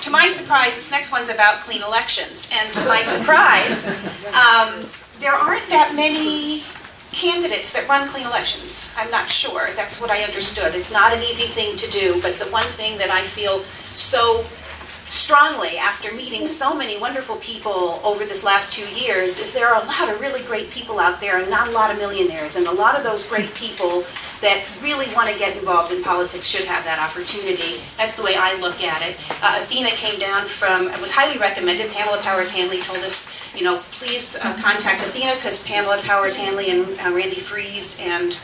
to my surprise, this next one's about clean elections. And to my surprise, there aren't that many candidates that run clean elections. I'm not sure. That's what I understood. It's not an easy thing to do, but the one thing that I feel so strongly after meeting so many wonderful people over this last 2 years is there are a lot of really great people out there and not a lot of millionaires, and a lot of those great people that really want to get involved in politics should have that opportunity. That's the way I look at it. Athena came down from, it was highly recommended. Pamela Powers-Hanley told us, please contact Athena because Pamela Powers-Hanley and Randy Freeze and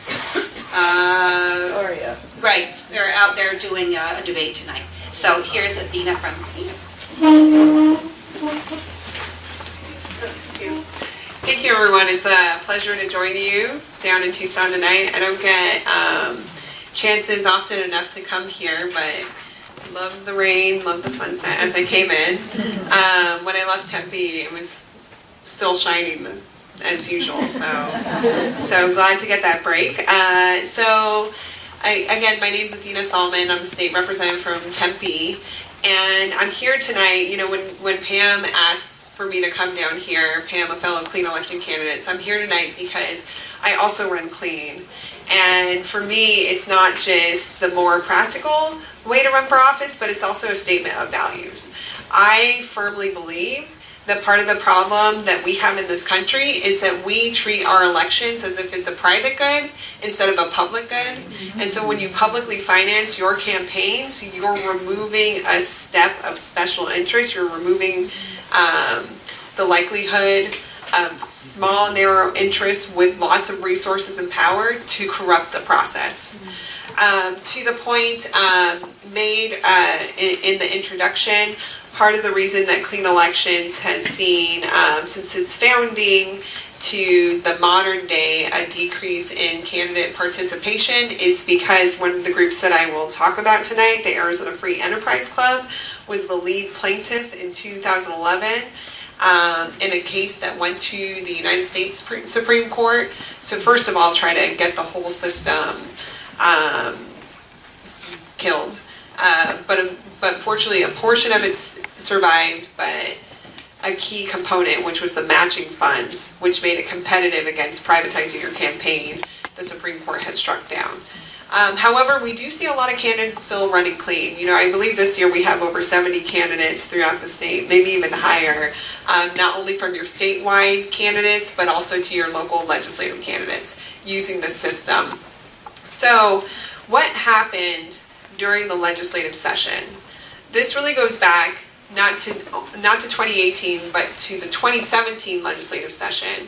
right, they're out there doing a debate tonight. So here's Athena from Phoenix. Thank you, everyone. It's a pleasure to join you down in Tucson tonight. I don't get chances often enough to come here, but love the rain, love the sunset as I came in. When I left Tempe, it was still shining as usual, so glad to get that break. Again, my name's Athena Salman. I'm the state representative from Tempe, and I'm here tonight. When Pam asked for me to come down here, Pam, a fellow clean election candidate, I'm here tonight because I also run clean. And for me, it's not just the more practical way to run for office, but it's also a statement of values. I firmly believe that part of the problem that we have in this country is that we treat our elections as if it's a private good instead of a public good. And so when you publicly finance your campaigns, you're removing a step of special interest. You're removing the likelihood of small, narrow interests with lots of resources and power to corrupt the process. To the point made in the introduction, part of the reason that clean elections has seen, since its founding to the modern day, a decrease in candidate participation is because one of the groups that I will talk about tonight, the Arizona Free Enterprise Club, was the lead plaintiff in 2011 in a case that went to the United States Supreme Court to first of all try to get the whole system killed. But fortunately, a portion of it survived, but a key component, which was the matching funds, which made it competitive against privatizing your campaign, the Supreme Court had struck down. However, we do see a lot of candidates still running clean. I believe this year we have over 70 candidates throughout the state, maybe even higher, not only from your statewide candidates, but also to your local legislative candidates using the system. So what happened during the legislative session? This really goes back not to 2018, but to the 2017 legislative session.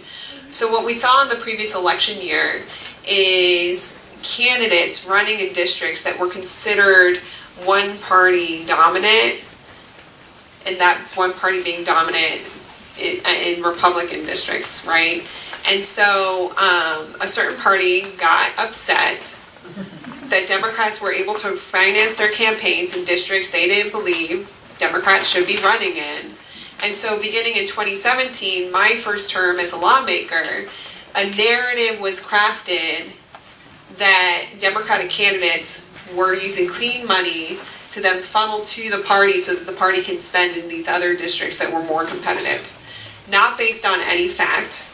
So what we saw in the previous election year is candidates running in districts that were considered one party dominant, and that one party being dominant in Republican districts, right? And so a certain party got upset that Democrats were able to finance their campaigns in districts they didn't believe Democrats should be running in. And so beginning in 2017, my first term as a lawmaker, a narrative was crafted that Democratic candidates were using clean money to then funnel to the party so that the party can spend in these other districts that were more competitive, not based on any fact.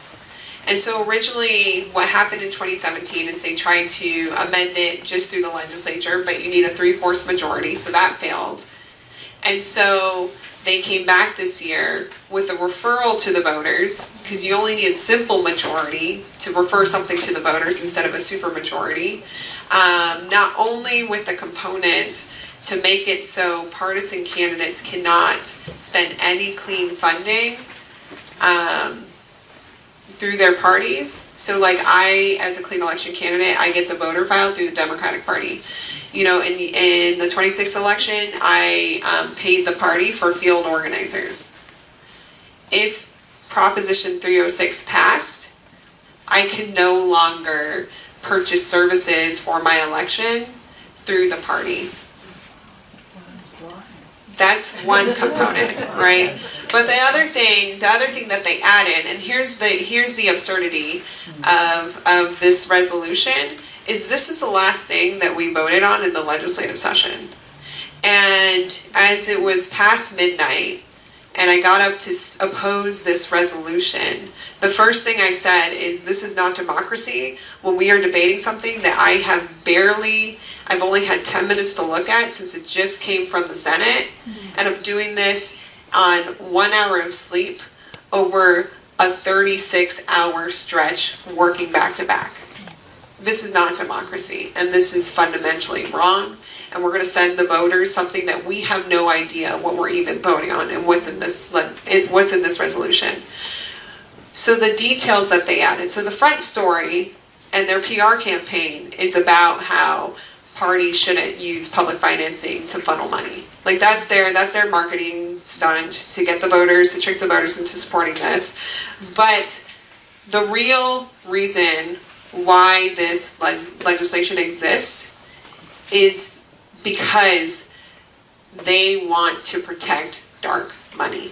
And so originally what happened in 2017 is they tried to amend it just through the legislature, but you need a 3/4 majority, so that failed. And so they came back this year with a referral to the voters, because you only need a simple majority to refer something to the voters instead of a supermajority. Not only with the component to make it so partisan candidates cannot spend any clean funding through their parties. So like I, as a clean election candidate, I get the voter file through the Democratic Party. In the 26th election, I paid the party for field organizers. If Proposition 306 passed, I could no longer purchase services for my election through the party. That's one component, right? But the other thing that they added, and here's the absurdity of this resolution, is this is the last thing that we voted on in the legislative session. And as it was past midnight, and I got up to oppose this resolution, the first thing I said is, this is not democracy when we are debating something that I've only had 10 minutes to look at since it just came from the Senate, and I'm doing this on 1 hour of sleep over a 36-hour stretch working back to back. This is not democracy, and this is fundamentally wrong. And we're going to send the voters something that we have no idea what we're even voting on and what's in this resolution. So the details that they added. So the front story and their PR campaign is about how parties shouldn't use public financing to funnel money. Like that's their marketing stunt to get the voters, to trick the voters into supporting this. But the real reason why this legislation exists is because they want to protect dark money.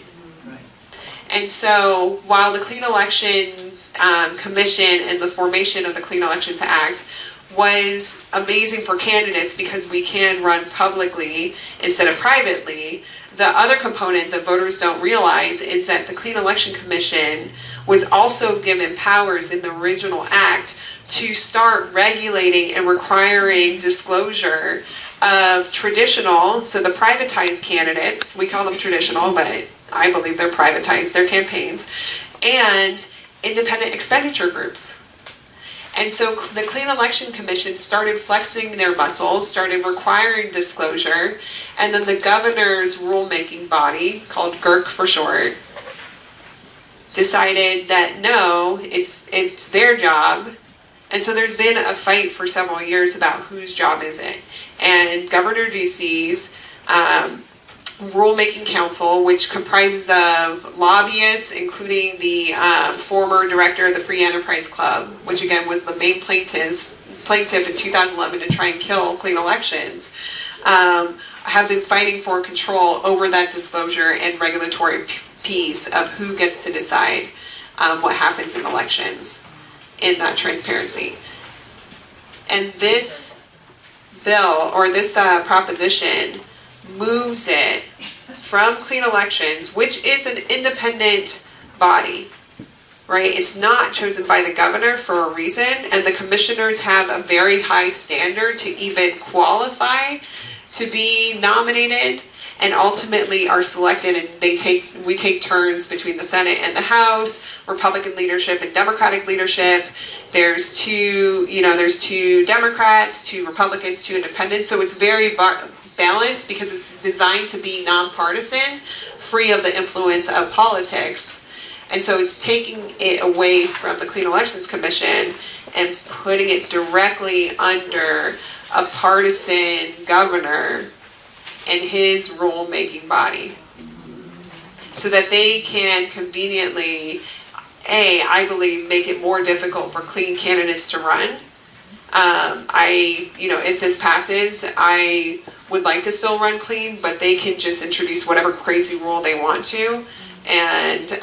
And so while the Clean Elections Commission and the formation of the Clean Elections Act was amazing for candidates because we can run publicly instead of privately, the other component that voters don't realize is that the Clean Election Commission was also given powers in the original act to start regulating and requiring disclosure of traditional, so the privatized candidates, we call them traditional, but I believe they're privatized, their campaigns, and independent expenditure groups. And so the Clean Election Commission started flexing their muscles, started requiring disclosure, and then the governor's rulemaking body, called GERC for short, decided that no, it's their job. And so there's been a fight for several years about whose job is it. And Governor Ducey's Rulemaking Council, which comprises of lobbyists, including the former director of the Free Enterprise Club, which again was the main plaintiff in 2011 to try and kill clean elections, have been fighting for control over that disclosure and regulatory piece of who gets to decide what happens in elections in that transparency. And this bill, or this proposition, moves it from Clean Elections, which is an independent body, right? It's not chosen by the governor for a reason, and the commissioners have a very high standard to even qualify to be nominated, and ultimately are selected, and we take turns between the Senate and the House, Republican leadership and Democratic leadership. There's two Democrats, 2 Republicans, 2 independents, so it's very balanced because it's designed to be nonpartisan, free of the influence of politics. And so it's taking it away from the Clean Elections Commission and putting it directly under a partisan governor and his rule-making body, so that they can conveniently, I believe, make it more difficult for clean candidates to run. If this passes, I would like to still run clean, but they can just introduce whatever crazy rule they want to, and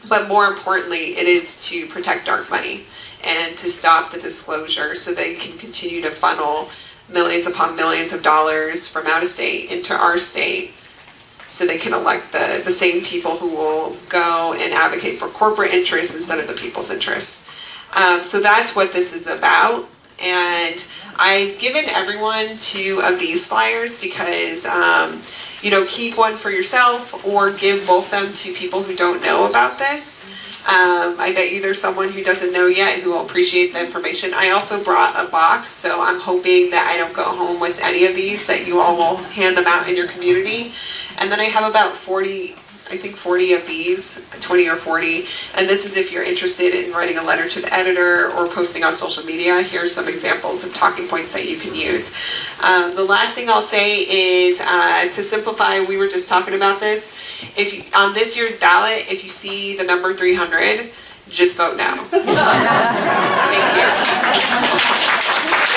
but more importantly, it is to protect dark money and to stop the disclosure so they can continue to funnel millions upon millions of dollars from out of state into our state, so they can elect the same people who will go and advocate for corporate interests instead of the people's interests. So that's what this is about. And I've given everyone 2 of these flyers because, keep one for yourself or give both them to people who don't know about this. I bet you there's someone who doesn't know yet who will appreciate the information. I also brought a box, so I'm hoping that I don't go home with any of these, that you all will hand them out in your community. And then I have about 40 of these, 20 or 40. And this is if you're interested in writing a letter to the editor or posting on social media. Here's some examples of talking points that you can use. The last thing I'll say is, to simplify, we were just talking about this. On this year's ballot, if you see the number 300, just vote no. Thank you.